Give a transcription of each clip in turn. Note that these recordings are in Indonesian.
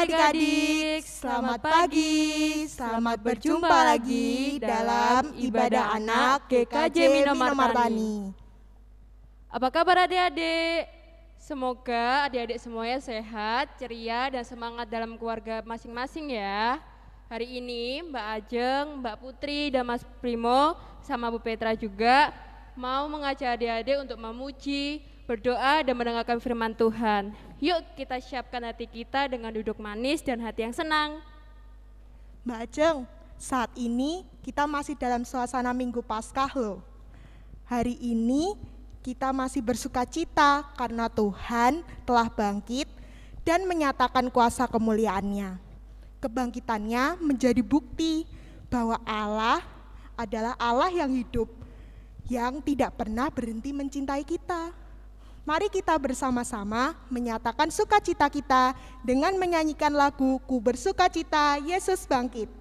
adik-adik, selamat pagi, selamat berjumpa lagi dalam ibadah anak GKJ Mino Martani. Apa kabar adik-adik? Semoga adik-adik semuanya sehat, ceria, dan semangat dalam keluarga masing-masing ya. Hari ini Mbak Ajeng, Mbak Putri, dan Mas Primo, sama Bu Petra juga mau mengajak adik-adik untuk memuji, berdoa, dan mendengarkan firman Tuhan. Yuk kita siapkan hati kita dengan duduk manis dan hati yang senang. Mbak Ajeng, saat ini kita masih dalam suasana Minggu Paskah loh. Hari ini kita masih bersuka cita karena Tuhan telah bangkit dan menyatakan kuasa kemuliaannya. Kebangkitannya menjadi bukti bahwa Allah adalah Allah yang hidup, yang tidak pernah berhenti mencintai kita. Mari kita bersama-sama menyatakan sukacita kita dengan menyanyikan lagu Ku Bersukacita Yesus Bangkit.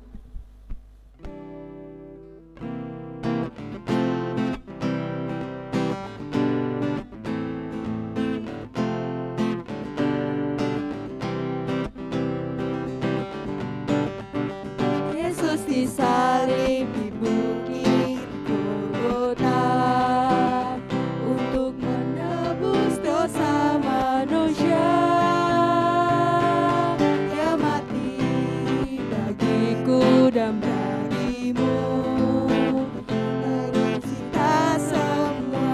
Yesus disalib di bukit Golgota untuk menebus dosa manusia. Dia mati bagiku dan bagimu, bagi kita semua.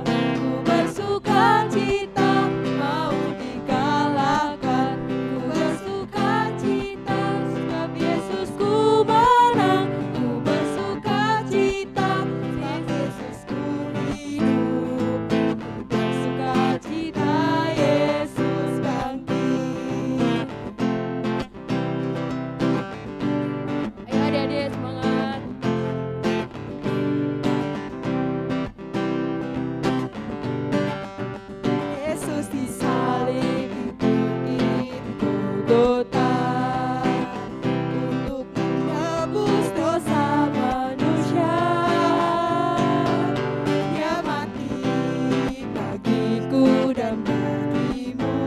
Ku bersuka cita mau dikalahkan, ku bersuka cita sebab Yesusku menang. Ku bersuka cita sebab Yesusku hidup. Ku bersuka cita Yesus bangkit. Ayo adik-adik semangat. Yesus disalib di bukit Golgota untuk menebus dosa manusia. Dia mati bagiku dan bagimu,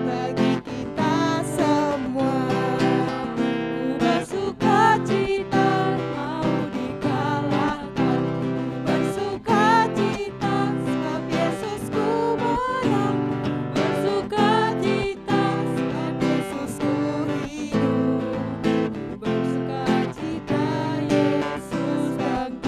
bagi kita semua. Ku bersuka cita mau dikalahkan, ku bersuka cita sebab Yesusku menang. Bersuka cita sebab Yesusku hidup. Ku bersuka cita Yesus bangkit.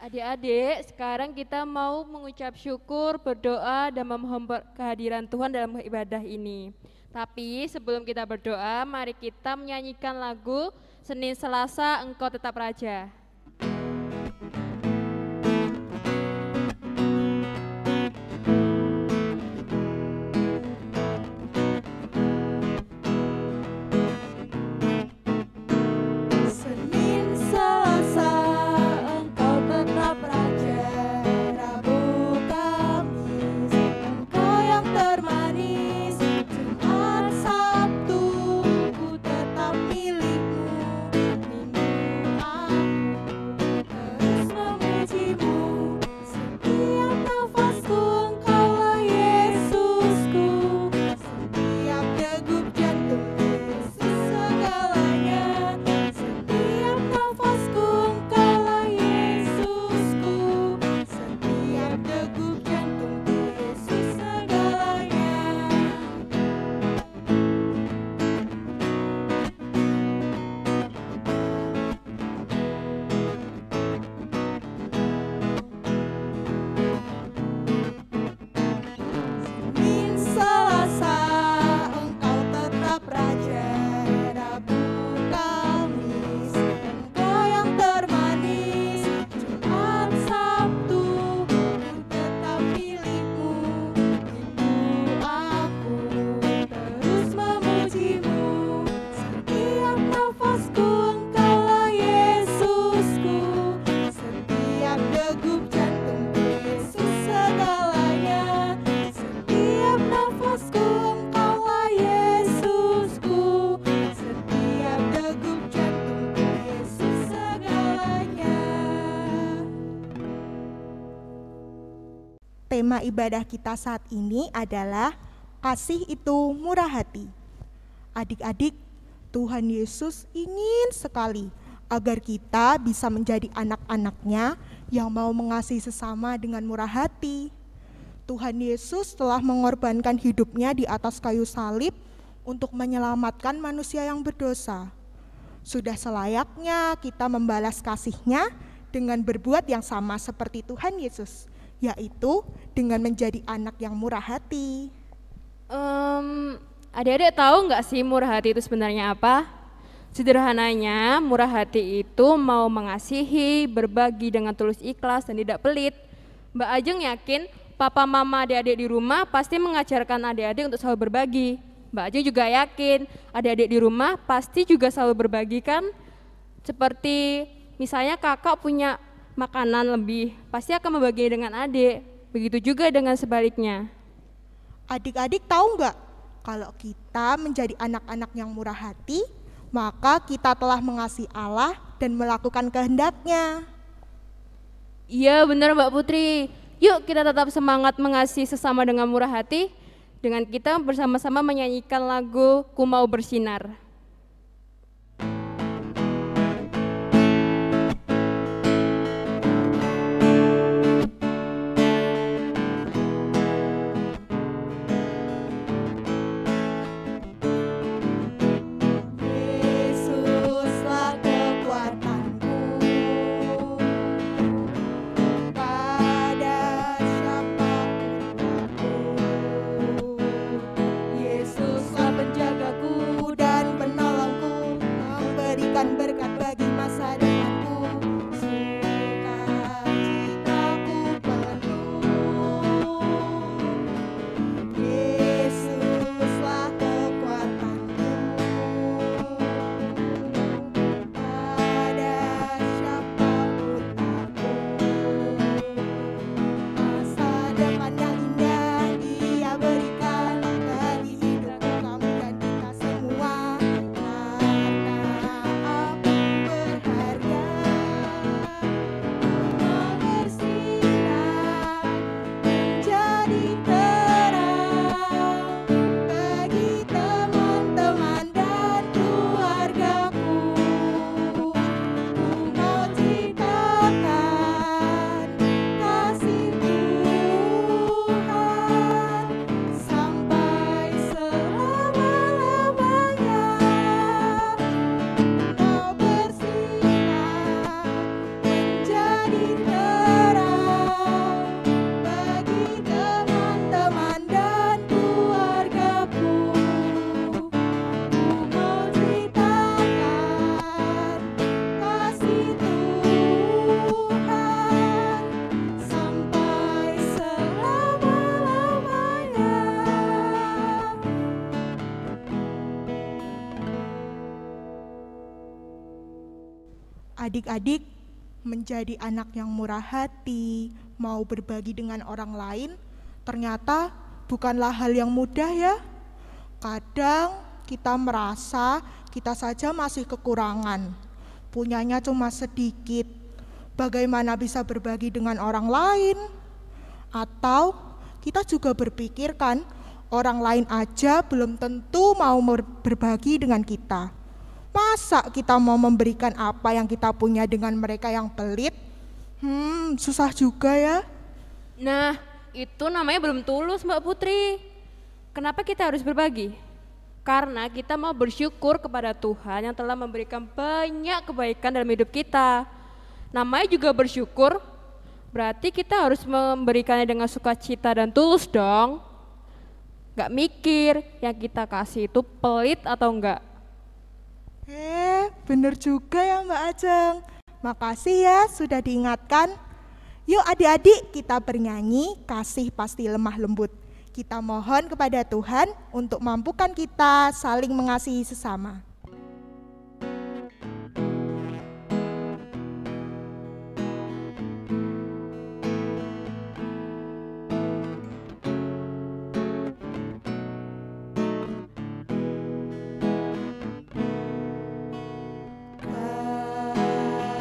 Adik-adik, sekarang kita mau mengucap syukur, berdoa, dan memohon kehadiran Tuhan dalam ibadah ini. Tapi sebelum kita berdoa, mari kita menyanyikan lagu Senin Selasa Engkau Tetap Raja. Senin Selasa engkau tetap raja, Rabu Kamis engkau yang termanis, Jumat Sabtu ku tetap milikmu, Minggu Tema ibadah kita saat ini adalah kasih itu murah hati. Adik-adik, Tuhan Yesus ingin sekali agar kita bisa menjadi anak-anaknya yang mau mengasihi sesama dengan murah hati. Tuhan Yesus telah mengorbankan hidupnya di atas kayu salib untuk menyelamatkan manusia yang berdosa. Sudah selayaknya kita membalas kasih-Nya dengan berbuat yang sama seperti Tuhan Yesus, yaitu dengan menjadi anak yang murah hati. Adik-adik tahu nggak sih murah hati itu sebenarnya apa? Sederhananya, murah hati itu mau mengasihi, berbagi dengan tulus ikhlas dan tidak pelit. Mbak Ajeng yakin papa mama adik-adik di rumah pasti mengajarkan adik-adik untuk selalu berbagi. Mbak Ajeng juga yakin adik-adik di rumah pasti juga selalu berbagi kan? Seperti misalnya kakak punya makanan lebih, pasti akan membaginya dengan adik. Begitu juga dengan sebaliknya. Adik-adik tahu nggak, kalau kita menjadi anak-anak yang murah hati, maka kita telah mengasihi Allah dan melakukan kehendak-Nya. Iya benar Mbak Putri. Yuk kita tetap semangat mengasihi sesama dengan murah hati, dengan kita bersama-sama menyanyikan lagu Ku Mau Bersinar. Yesuslah kekuatanku, pada siapa ku takut. Yesuslah penjagaku dan penolongku, memberikan berkat bagi masa depanku. Sukacitaku penuh. Yesuslah kekuatanku, pada siapa ku takut. Masa depan yang indah Dia berikan bagi hidupku, kamu dan kita semua. Karena aku berharga, bersinar menjadi terang bagi teman-teman dan keluargaku. Ku mau ceritakan kasih Tuhan sampai selama-lamanya. Mau bersinar menjadi terang bagi teman-teman dan keluargaku. Ku mau ceritakan kasih Tuhan sampai selama-lamanya. Adik-adik, menjadi anak yang murah hati, mau berbagi dengan orang lain, ternyata bukanlah hal yang mudah ya. Kadang kita merasa kita saja masih kekurangan, punyanya cuma sedikit. Bagaimana bisa berbagi dengan orang lain? Atau kita juga berpikir kan, orang lain aja belum tentu mau berbagi dengan kita. Masa kita mau memberikan apa yang kita punya dengan mereka yang pelit? Susah juga ya. Nah, itu namanya belum tulus Mbak Putri. Kenapa kita harus berbagi? Karena kita mau bersyukur kepada Tuhan yang telah memberikan banyak kebaikan dalam hidup kita. Namanya juga bersyukur, berarti kita harus memberikannya dengan sukacita dan tulus dong. Gak mikir yang kita kasih itu pelit atau enggak. Bener juga ya Mbak Ajeng. Makasih ya sudah diingatkan. Yuk adik-adik kita bernyanyi Kasih Pasti Lemah Lembut. Kita mohon kepada Tuhan untuk mampukan kita saling mengasihi sesama.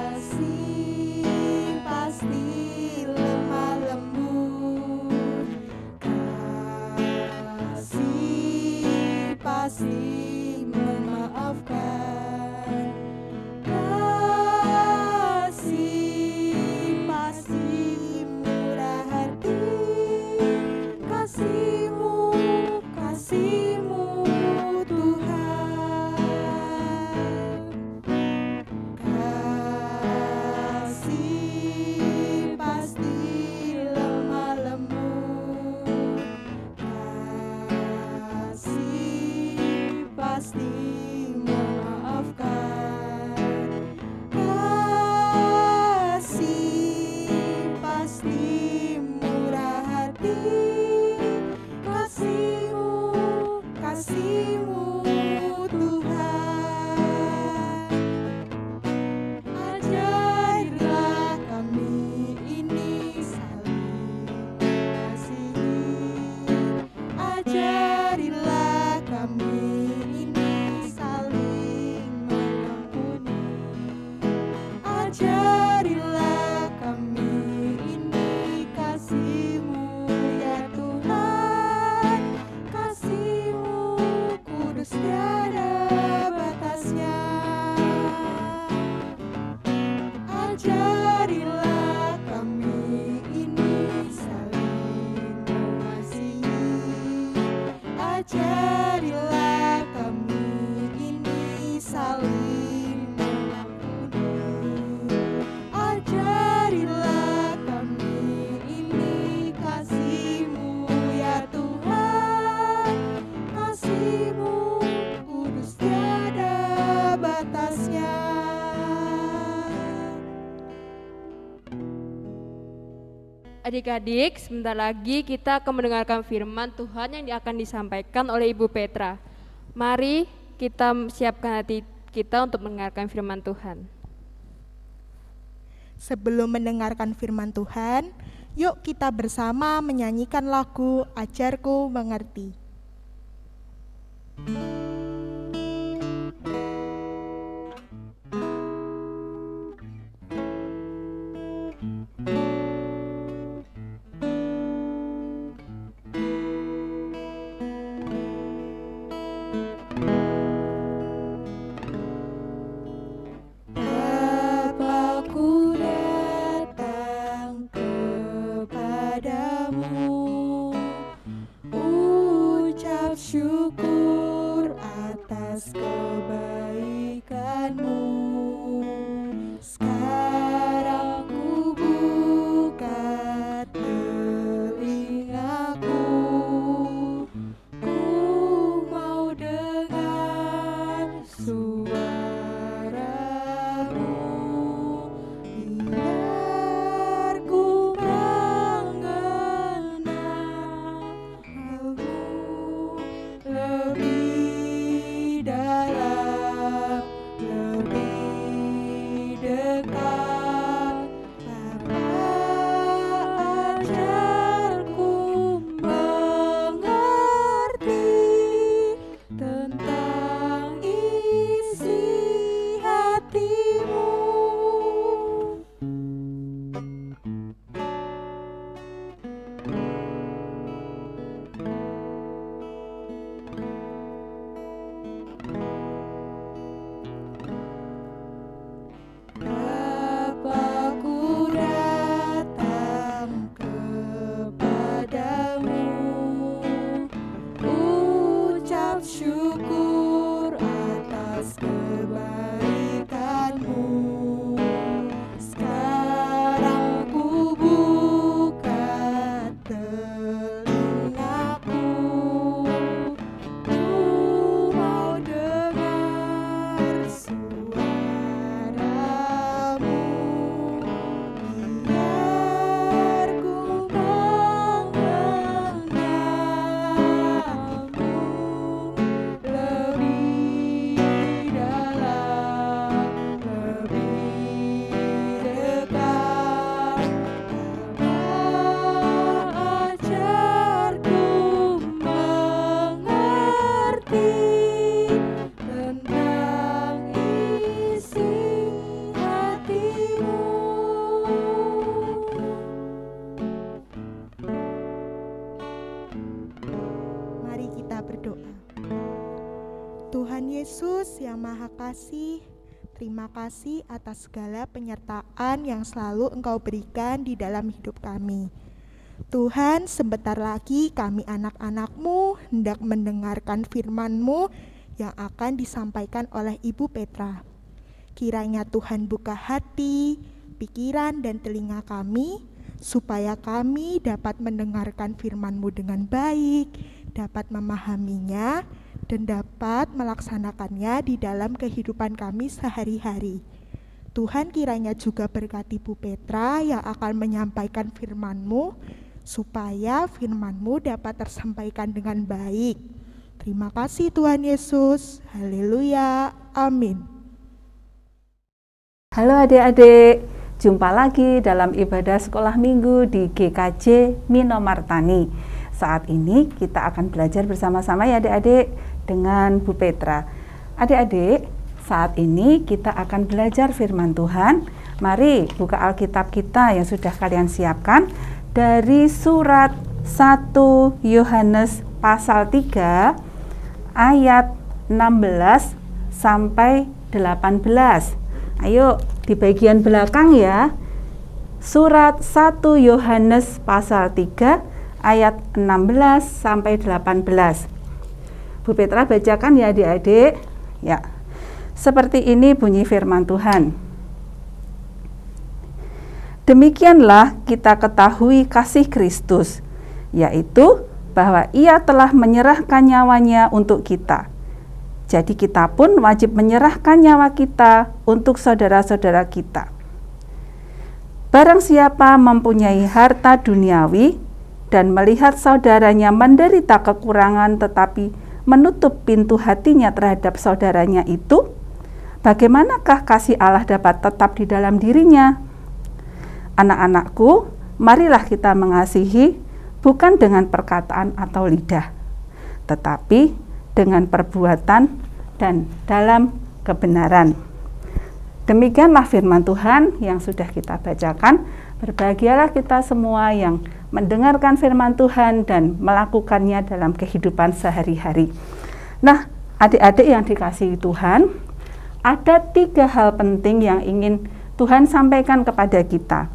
Kasih pasti lemah lembut, Adik-adik, sebentar lagi kita akan mendengarkan firman Tuhan yang akan disampaikan oleh Ibu Petra. Mari kita siapkan hati kita untuk mendengarkan firman Tuhan. Sebelum mendengarkan firman Tuhan, yuk kita bersama menyanyikan lagu Ajarku Mengerti. Syukur atas kebaikanmu. Sekarang ku buka telingaku, ku mau dengar suaramu, biar ku mengenal lebih dalam, lebih dekat. Bapa, ajarku mengerti tentang isi hatimu. Bapa-Ku datang kepadamu, ucap syukur atas kebaikanmu. Sekarang ku buka telingaku, ku mau dengar suaramu, biar ku mengenalmu lebih dalam, lebih dekat. Bapa, ajarku mengerti tentang isi hatimu. Mari kita berdoa. Tuhan Yesus yang Maha Kasih, terima kasih atas segala penyertaan yang selalu Engkau berikan di dalam hidup kami. Tuhan, sebentar lagi kami anak-anak-Mu hendak mendengarkan firman-Mu yang akan disampaikan oleh Ibu Petra. Kiranya Tuhan buka hati, pikiran dan telinga kami, supaya kami dapat mendengarkan firman-Mu dengan baik, dapat memahaminya, dan dapat melaksanakannya di dalam kehidupan kami sehari-hari. Tuhan kiranya juga berkati Bu Petra yang akan menyampaikan firman-Mu, supaya firman-Mu dapat tersampaikan dengan baik. Terima kasih Tuhan Yesus. Haleluya. Amin. Halo adik-adik, jumpa lagi dalam ibadah sekolah minggu di GKJ Minomartani. Saat ini kita akan belajar bersama-sama ya adik-adik dengan Bu Petra. Adik-adik, saat ini kita akan belajar firman Tuhan. Mari buka Alkitab kita yang sudah kalian siapkan dari surat 1 Yohanes pasal 3 ayat 16 sampai 18. Ayo di bagian belakang ya. Surat 1 Yohanes pasal 3 ayat 16 sampai 18. Bu Petra bacakan ya adik-adik. Ya. Seperti ini bunyi firman Tuhan. Demikianlah kita ketahui kasih Kristus, yaitu bahwa Ia telah menyerahkan nyawanya untuk kita. Jadi kita pun wajib menyerahkan nyawa kita untuk saudara-saudara kita. Barang siapa mempunyai harta duniawi dan melihat saudaranya menderita kekurangan tetapi menutup pintu hatinya terhadap saudaranya itu, bagaimanakah kasih Allah dapat tetap di dalam dirinya? Anak-anakku, marilah kita mengasihi bukan dengan perkataan atau lidah, tetapi dengan perbuatan dan dalam kebenaran. Demikianlah firman Tuhan yang sudah kita bacakan. Berbahagialah kita semua yang mendengarkan firman Tuhan dan melakukannya dalam kehidupan sehari-hari. Nah, adik-adik yang dikasihi Tuhan, ada 3 hal penting yang ingin Tuhan sampaikan kepada kita.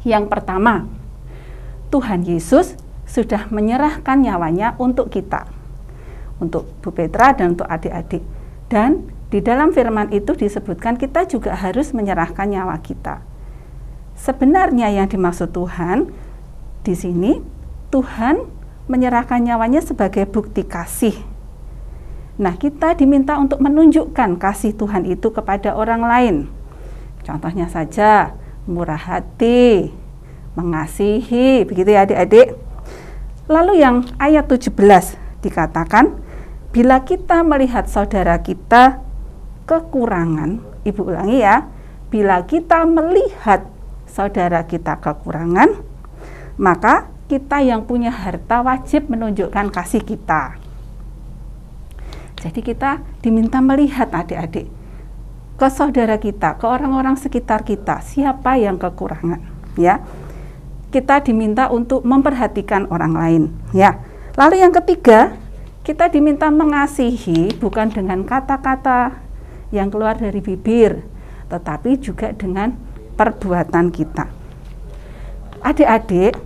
Yang pertama, Tuhan Yesus sudah menyerahkan nyawanya untuk kita, untuk Bu Petra dan untuk adik-adik. Dan di dalam firman itu disebutkan kita juga harus menyerahkan nyawa kita. Sebenarnya yang dimaksud Tuhan di sini, Tuhan menyerahkan nyawanya sebagai bukti kasih. Nah, kita diminta untuk menunjukkan kasih Tuhan itu kepada orang lain. Contohnya saja, murah hati, mengasihi, begitu ya adik-adik. Lalu yang ayat 17 dikatakan, bila kita melihat saudara kita kekurangan, ibu ulangi ya, bila kita melihat saudara kita kekurangan, maka kita yang punya harta wajib menunjukkan kasih kita. Jadi kita diminta melihat adik-adik ke saudara kita, ke orang-orang sekitar kita, siapa yang kekurangan, ya. Kita diminta untuk memperhatikan orang lain, ya. Lalu yang ketiga, kita diminta mengasihi bukan dengan kata-kata yang keluar dari bibir, tetapi juga dengan perbuatan kita. Adik-adik,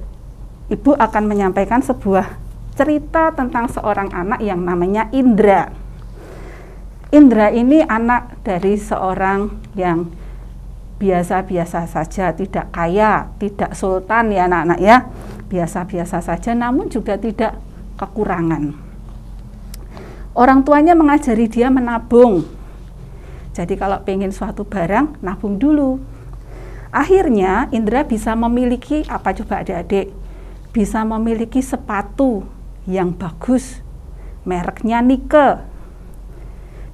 Ibu akan menyampaikan sebuah cerita tentang seorang anak yang namanya Indra. Indra ini anak dari seorang yang biasa-biasa saja, tidak kaya, tidak sultan ya anak-anak ya, biasa-biasa saja, namun juga tidak kekurangan. Orang tuanya mengajari dia menabung. Jadi kalau pengen suatu barang, nabung dulu. Akhirnya Indra bisa memiliki apa coba adik-adik? Bisa memiliki sepatu yang bagus, mereknya Nike.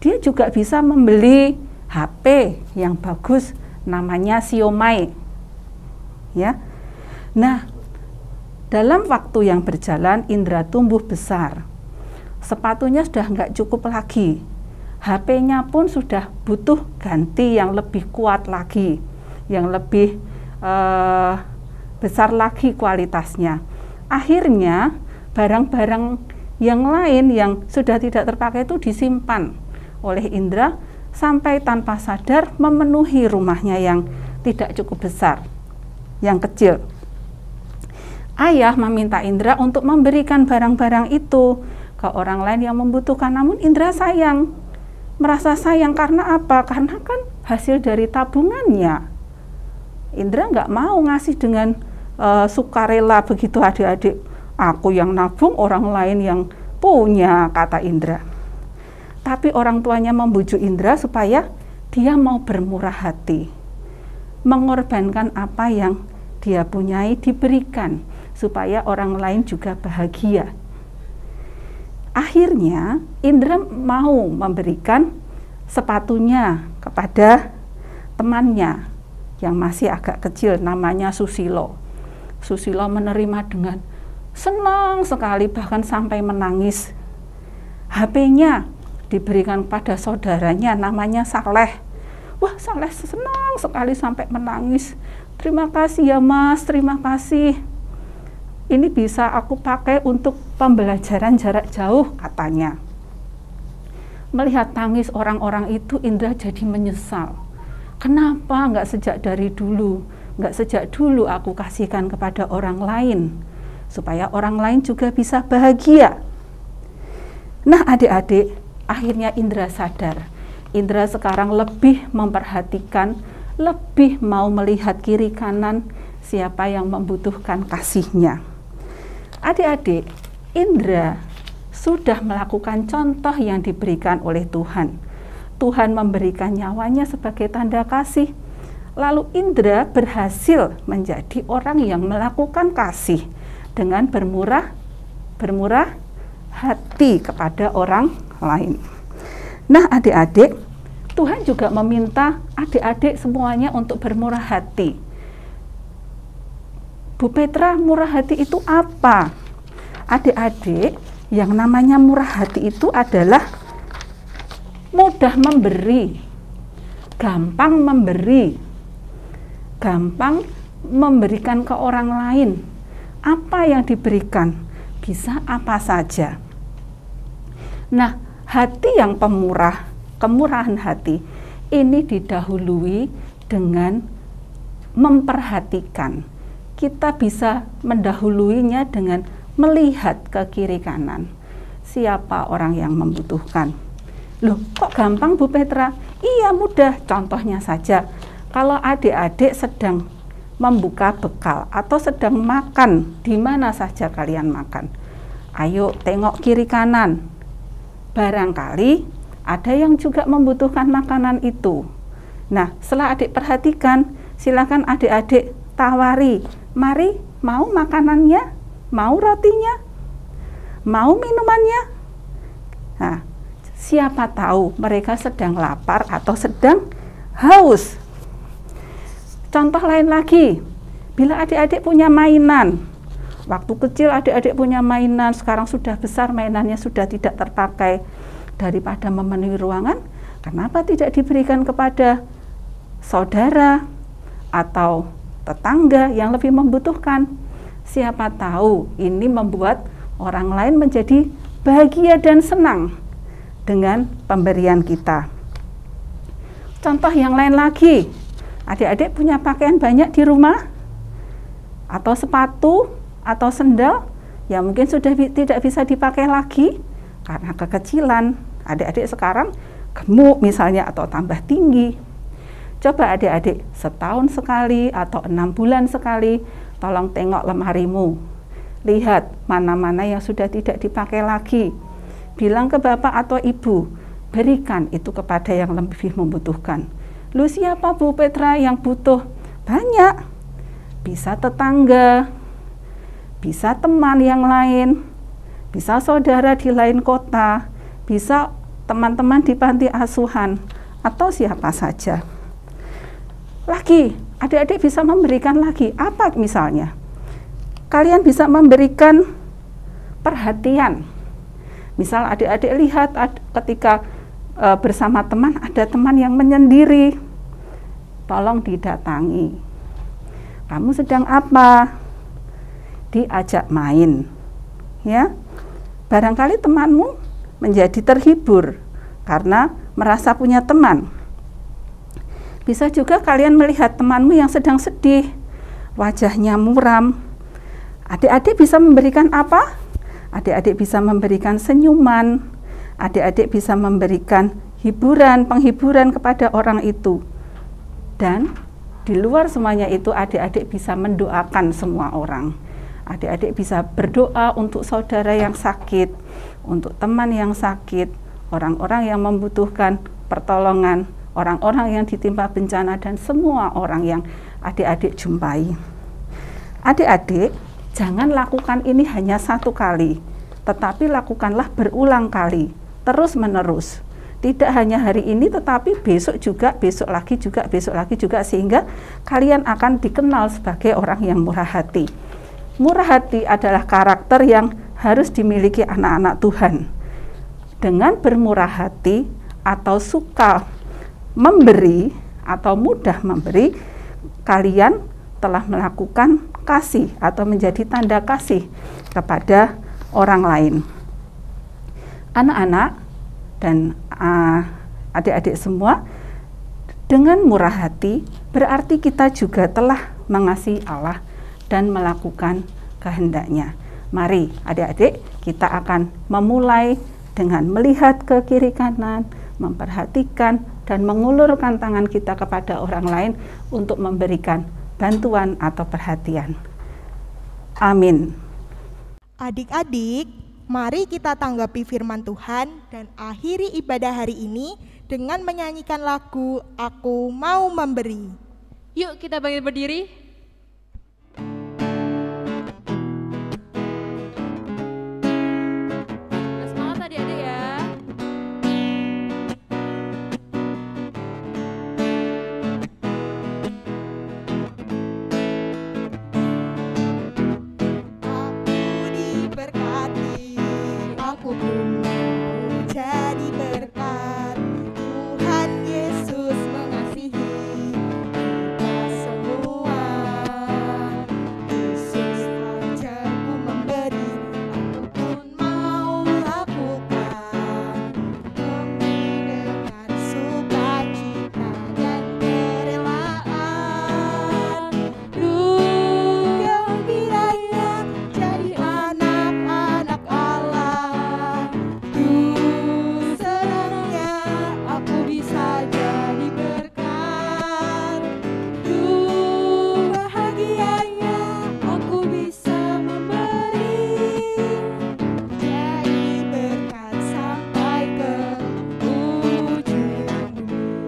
Dia juga bisa membeli HP yang bagus, namanya Xiaomi. Ya. Nah, dalam waktu yang berjalan Indra tumbuh besar. Sepatunya sudah nggak cukup lagi. HP-nya pun sudah butuh ganti yang lebih kuat lagi, yang lebih besar lagi kualitasnya. Akhirnya barang-barang yang lain yang sudah tidak terpakai itu disimpan oleh Indra sampai tanpa sadar memenuhi rumahnya yang tidak cukup besar, yang kecil. Ayah meminta Indra untuk memberikan barang-barang itu ke orang lain yang membutuhkan, namun Indra sayang. Merasa sayang karena apa? Karena kan hasil dari tabungannya. Indra nggak mau ngasih dengan sukarela begitu adik-adik. Aku yang nabung, orang lain yang punya, kata Indra. Tapi orang tuanya membujuk Indra supaya dia mau bermurah hati. Mengorbankan apa yang dia punyai diberikan supaya orang lain juga bahagia. Akhirnya Indra mau memberikan sepatunya kepada temannya yang masih agak kecil, namanya Susilo. Susilo menerima dengan senang sekali, bahkan sampai menangis. HP-nya diberikan pada saudaranya namanya Saleh. Wah, Saleh senang sekali sampai menangis. Terima kasih ya Mas, terima kasih. Ini bisa aku pakai untuk pembelajaran jarak jauh, katanya. Melihat tangis orang-orang itu, Indra jadi menyesal. Kenapa nggak sejak dari dulu, nggak sejak dulu aku kasihkan kepada orang lain, supaya orang lain juga bisa bahagia. Nah adik-adik, akhirnya Indra sadar. Indra sekarang lebih memperhatikan, lebih mau melihat kiri kanan siapa yang membutuhkan kasihnya. Adik-adik, Indra sudah melakukan contoh yang diberikan oleh Tuhan. Tuhan memberikan nyawanya sebagai tanda kasih. Lalu Indra berhasil menjadi orang yang melakukan kasih dengan bermurah hati kepada orang lain. Nah, adik-adik, Tuhan juga meminta adik-adik semuanya untuk bermurah hati. Bu Petra, murah hati itu apa? Adik-adik, yang namanya murah hati itu adalah mudah memberi, gampang memberi, gampang memberikan ke orang lain. Apa yang diberikan bisa apa saja. Nah, hati yang pemurah, kemurahan hati ini didahului dengan memperhatikan. Kita bisa mendahuluinya dengan melihat ke kiri kanan. Siapa orang yang membutuhkan? Loh, kok gampang Bu Petra? Iya, mudah. Contohnya saja, kalau adik-adik sedang membuka bekal atau sedang makan, di mana saja kalian makan, ayo tengok kiri kanan. Barangkali ada yang juga membutuhkan makanan itu. Nah, setelah adik perhatikan, silakan adik-adik tawari, mari, mau makanannya, mau rotinya, mau minumannya. Nah, siapa tahu mereka sedang lapar atau sedang haus. Contoh lain lagi, bila adik-adik punya mainan, waktu kecil adik-adik punya mainan, sekarang sudah besar mainannya sudah tidak terpakai, daripada memenuhi ruangan, kenapa tidak diberikan kepada saudara atau tetangga yang lebih membutuhkan? Siapa tahu ini membuat orang lain menjadi bahagia dan senang dengan pemberian kita. Contoh yang lain lagi, adik-adik punya pakaian banyak di rumah, atau sepatu, atau sendal, yang mungkin sudah tidak bisa dipakai lagi karena kekecilan. Adik-adik sekarang gemuk misalnya, atau tambah tinggi. Coba adik-adik setahun sekali atau 6 bulan sekali, tolong tengok lemarimu. Lihat mana-mana yang sudah tidak dipakai lagi. Bilang ke bapak atau ibu, berikan itu kepada yang lebih membutuhkan. Lu siapa Bu Petra yang butuh? Banyak. Bisa tetangga, bisa teman yang lain, bisa saudara di lain kota, bisa teman-teman di panti asuhan, atau siapa saja. Lagi, adik-adik bisa memberikan lagi. Apa misalnya? Kalian bisa memberikan perhatian. Misal adik-adik lihat ketika bersama teman, ada teman yang menyendiri, tolong didatangi. Kamu sedang apa? Diajak main, ya. Barangkali temanmu menjadi terhibur karena merasa punya teman. Bisa juga kalian melihat temanmu yang sedang sedih, wajahnya muram. Adik-adik bisa memberikan apa? Adik-adik bisa memberikan senyuman, adik-adik bisa memberikan hiburan, penghiburan kepada orang itu. Dan di luar semuanya itu, adik-adik bisa mendoakan semua orang. Adik-adik bisa berdoa untuk saudara yang sakit, untuk teman yang sakit, orang-orang yang membutuhkan pertolongan, orang-orang yang ditimpa bencana, dan semua orang yang adik-adik jumpai. Adik-adik, jangan lakukan ini hanya satu kali, tetapi lakukanlah berulang kali, terus-menerus. Tidak hanya hari ini, tetapi besok juga, besok lagi juga, besok lagi juga, sehingga kalian akan dikenal sebagai orang yang murah hati. Murah hati adalah karakter yang harus dimiliki anak-anak Tuhan. Dengan bermurah hati atau suka memberi atau mudah memberi, kalian telah melakukan kasih atau menjadi tanda kasih kepada orang lain. Anak-anak dan adik-adik semua, dengan murah hati berarti kita juga telah mengasihi Allah dan melakukan kehendaknya. Mari adik-adik, kita akan memulai dengan melihat ke kiri kanan, memperhatikan dan mengulurkan tangan kita kepada orang lain untuk memberikan bantuan atau perhatian. Amin. Adik-adik, mari kita tanggapi firman Tuhan dan akhiri ibadah hari ini dengan menyanyikan lagu Aku Mau Memberi. Yuk kita bangkit berdiri. Nah, semangat adik-adik ya. Aku diberkati, aku pun mau jadi berkat. Tuhan Yesus mengasihi kita semua. Yesus ajarku memberi, aku pun mau lakukan. Memberi dengan sukacita dan kerelaan. Gembiranya jadi anak-anak Allah. Senangnya aku bisa jadi berkat. Bahagianya aku bisa memberi. Jadi berkat sampai ke ujung bumi.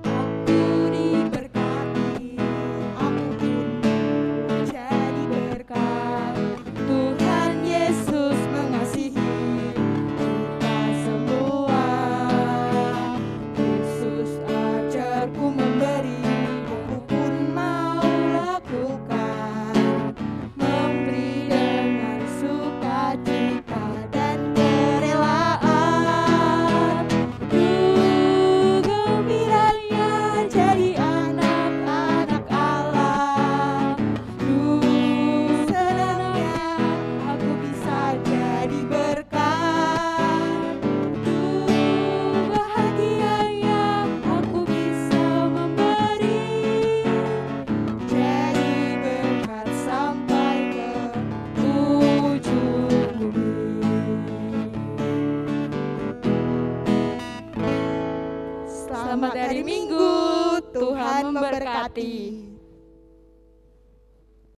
Aku diberkati, aku pun mau jadi berkat. Tuhan Yesus mengasihi kita semua. Yesus ajarku memberi, aku pun mau lakukan. Memberi dengan sukacita dan kerelaan. Gembiranya jadi anak-anak Allah. Senangnya aku bisa jadi berkat. Bahagianya aku bisa memberi. Jadi berkat sampai ke ujung bumi. Selamat hari Minggu, Tuhan memberkati.